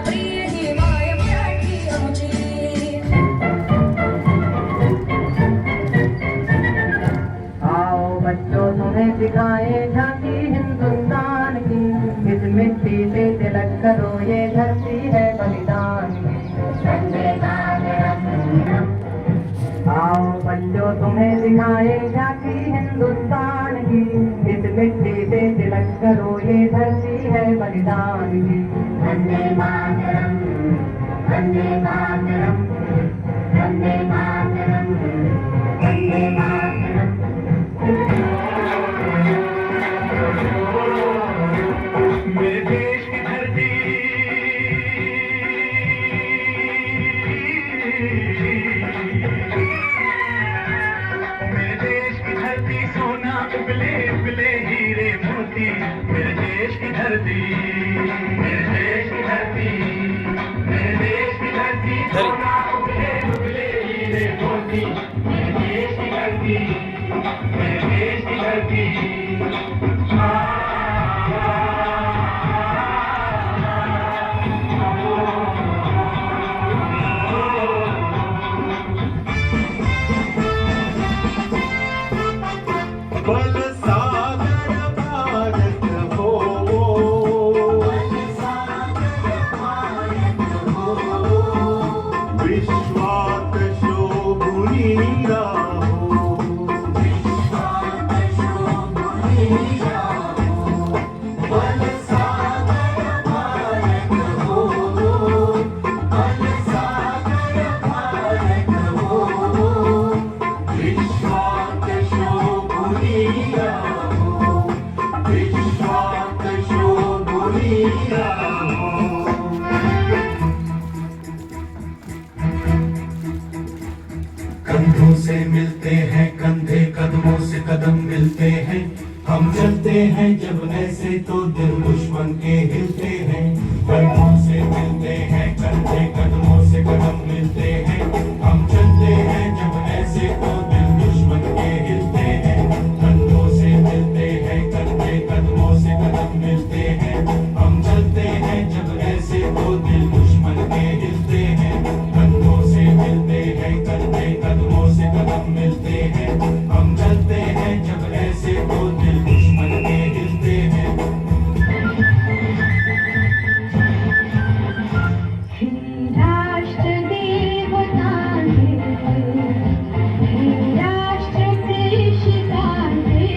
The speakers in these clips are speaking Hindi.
प्रिय हिमाय मराठी आमची। आओ बच्चों तुम्हें सिखाए झांकी हिंदुस्तान की, इस मिट्टी से तिलक करो ये धरती है बलिदान की। आओ बच्चों तुम्हें सिखाए झांकी हिंदुस्तान की, इस मिट्टी से तिलक करो ये धरती है बलिदान की। वंदे मातरम, वंदे मातरम, वंदे मातरम, वंदे मातरम। मेरे देश की धरती, मेरे देश की धरती सोना उबले उबले हीरे मोती। मेरे देश की धरती, मेरे देश की धरती, मेरे देश की धरती सोना उबले उबले हीरे मोती। मेरे देश की धरती, मेरे देश की धरती। बल सागर भारत हो, बल सागर भारत हो, विश्वात शोभुनी राहो, विश्वात शोभुनी राहो। बल सागर भारत हो, बल सागर भारत हो, विश्वात शोभुनी राहो, विश्वात शोभुनी राहो। कंधों से मिलते हैं कंधे, कदमों से कदम मिलते हैं। हम चलते हैं जब ऐसे तो दिल दुश्मन के हिलते हैं। कंधों से मिलते हैं कंधे, कदमों से कदम मिलते हैं। हम चलते हैं जब ऐसे तो दिल दुश्मन के हिलते हैं। कंधों से मिलते हैं कंधे, कदमों से कदम मिलते हैं। हम चलते हैं जब ऐसे तो दिल दुश्मन के हिलते हैं। कंधों से मिलते हैं कंधे, कदमों से कदम मिलते हैं। हम चलते हैं जब ऐसे तो दिल दुश्मन के हिलते हैं। राष्ट्र देवता राष्ट्र प्रेषितांते,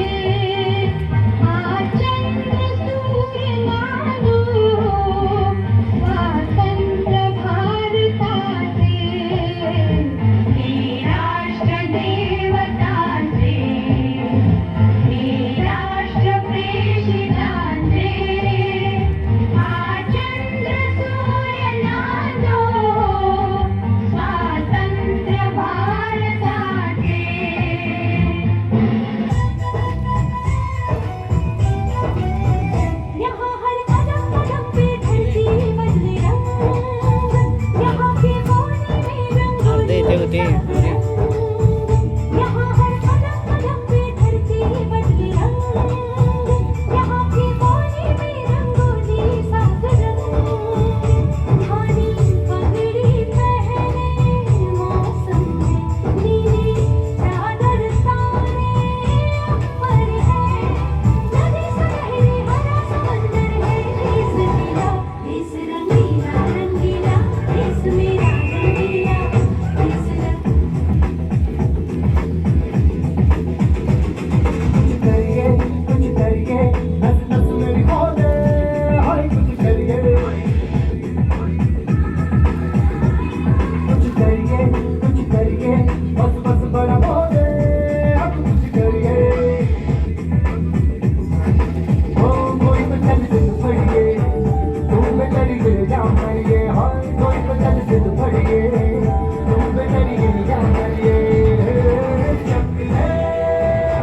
चंद्र सूर्य मानो स्वातंत्र्य भारताचे। राष्ट्र देवतांचे, राष्ट्र प्रेषितांचे, चंद्र सूर्य नांदो स्वातंत्र्य भारताचे। यहाँ हर कदम कदम पे धरती बदले रंग, यहाँ के कोने में रंगोली यहाँ हर कदम कदम पे धरती बदले रंग, यहाँ के कोने में रंगोली साथ रंग। धानी पगड़ी पहने मौसम में नीली चादर ताने पर है। नदी सुनहरी हरा समंदर है, देश मेरा देश रंगीला रंगीला, देश मेरा रंगीला देश कुछ करिए नस नस मेरी खोले, हाय कुछ करिए, कुछ करिए बस बस बड़ा बोले। अब कुछ करिए, ओ कोई तो चल से पड़िए, तुम पे चली गिर जाम करिए। हाय कोई तो चल से पड़िए, तुम पे चली गिर जाम करिए। चकले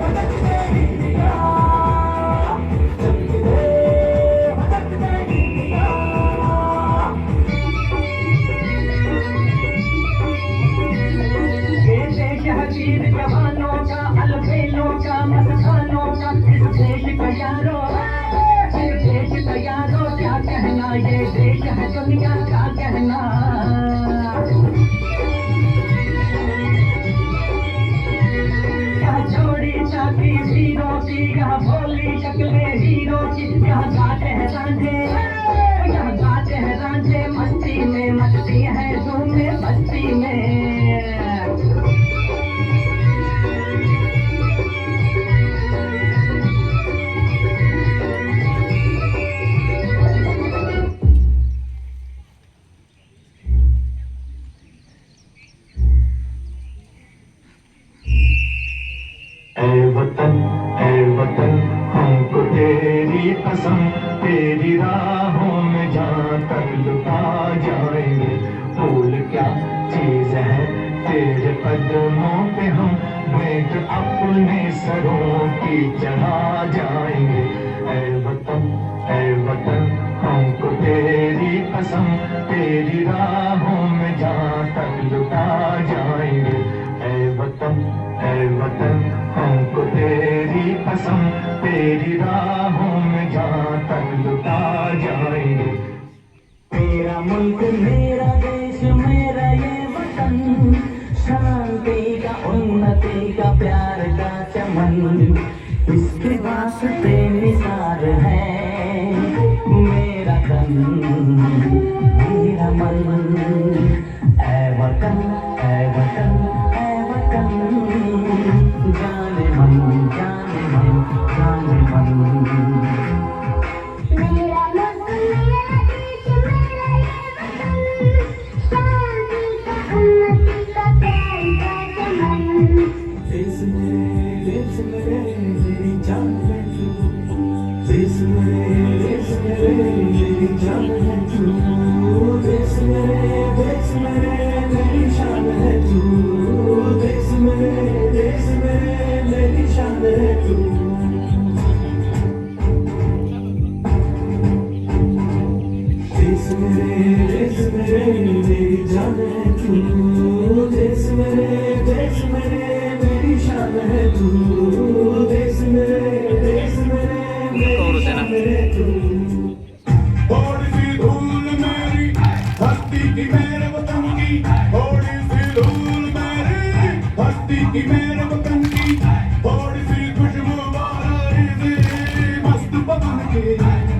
भटक गई निगाह, चकले भटक गई निगाह। ये देश हकीर जवानों का, अलबेलों का, मस्तानों का, इस देश का यारो, इस देश का यारो क्या कहना। ये देश है दुनिया का राहों में जहाँ तक लुटा जाएंगे। फूल क्या चीज है तेरे कदमों पे हम भेंट अपने सरों की चढ़ा जाएंगे। ऐ वतन हमको तेरी कसम, तेरी राहों में जहाँ तक लुटा जाएंगे। ऐ वतन हमको तेरी कसम, तेरी राहों में जहाँ तक लुटा जाएंगे। मेरा मुल्क मेरा देश मेरा ये वतन, शांति का उन्नति का प्यार का चमन, इसके वास्ते निसार है मेरा तन मेरा मन। ऐ वतन ऐ वतन ऐ वतन, जाने मन जाने मन जाने मन। मेरा मुल्क मेरा देश मेरा ये वतन, शांति का उन्नति का प्यार का चमन। देश मेरे मेरी जान है तू, देश मेरे मेरी जान है तू, देश मेरे मेरी शान है तू, देश मेरे मेरी शान है तू। देश मेरे मेरी जान है तू, देश मेरे मेरी शान है तू, देश मेरे मेरी शान है तू। थोड़ी सी धूल मेरी धरती की मेरे वतन की, थोड़ी सी धूल मेरी धरती की मेरे वतन की, थोड़ी सी खुशबू वाली मस्त बदन की,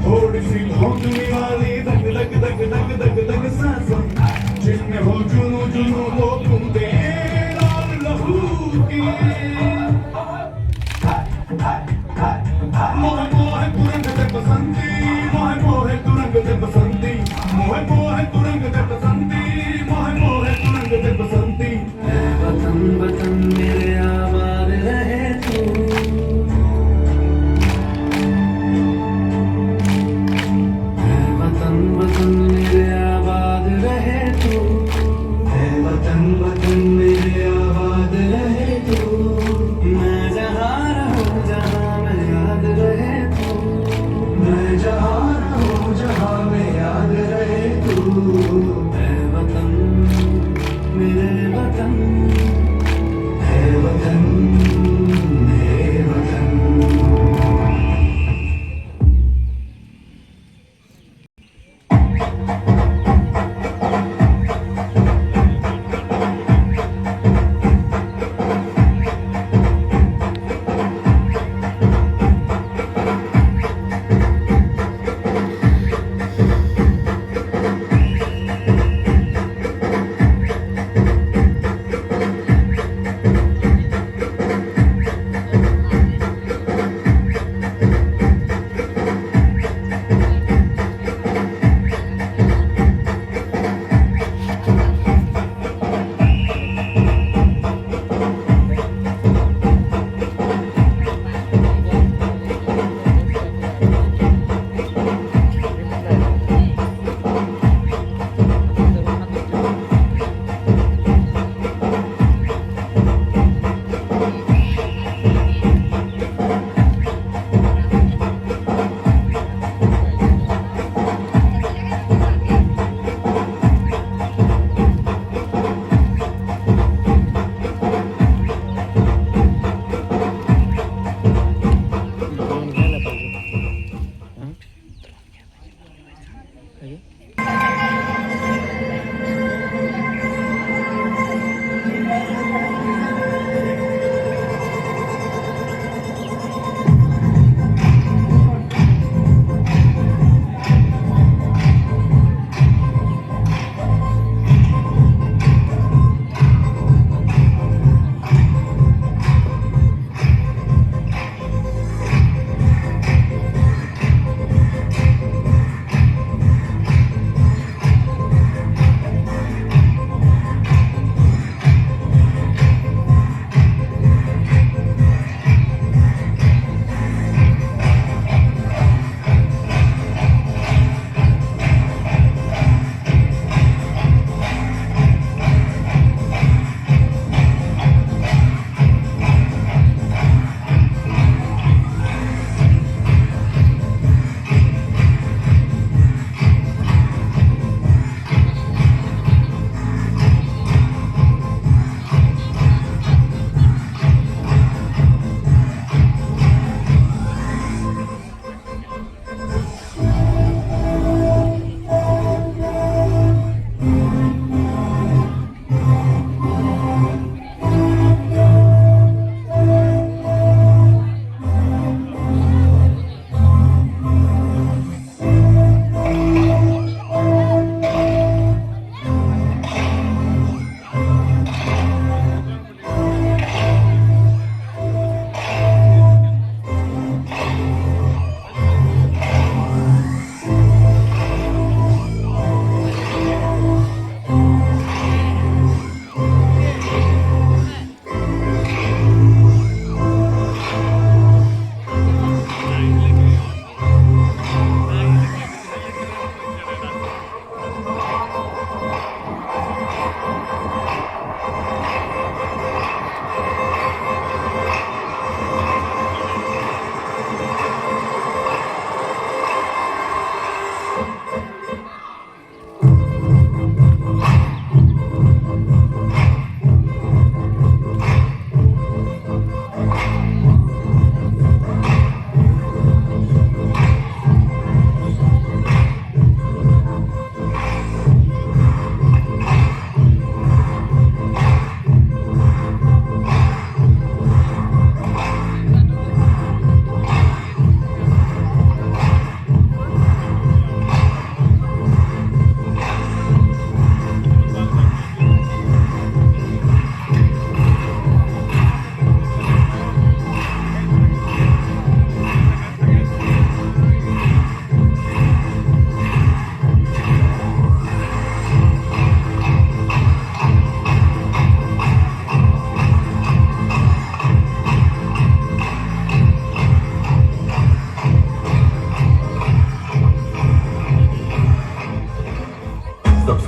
थोड़ी सी धुंधली वाली दग दग दग दग दग दग सांसों, जिनमें हो जुनू जुनू वो बूंदे लाल लहू की। मोहे तुरंग दे बसंती, मोहे तुरंग दे बसंती, मोहे तुरंग दे बसंती, मोहे तुरंग दे बसंती। ऐ वतन वतन मेरे आबाद रहे तू, ऐ वतन वतन मेरे आबाद रहे तू, ऐ वतन मेरे आबाद रहे तू। मैं जहाँ रहूँ जहाँ मैं याद रहे तू, मैं जहाँ रहूँ जहाँ में याद रहे तू। ऐ वतन मेरे वतन। है वतन मेरे वतन।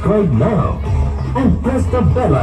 subscribe now and press the bell icon.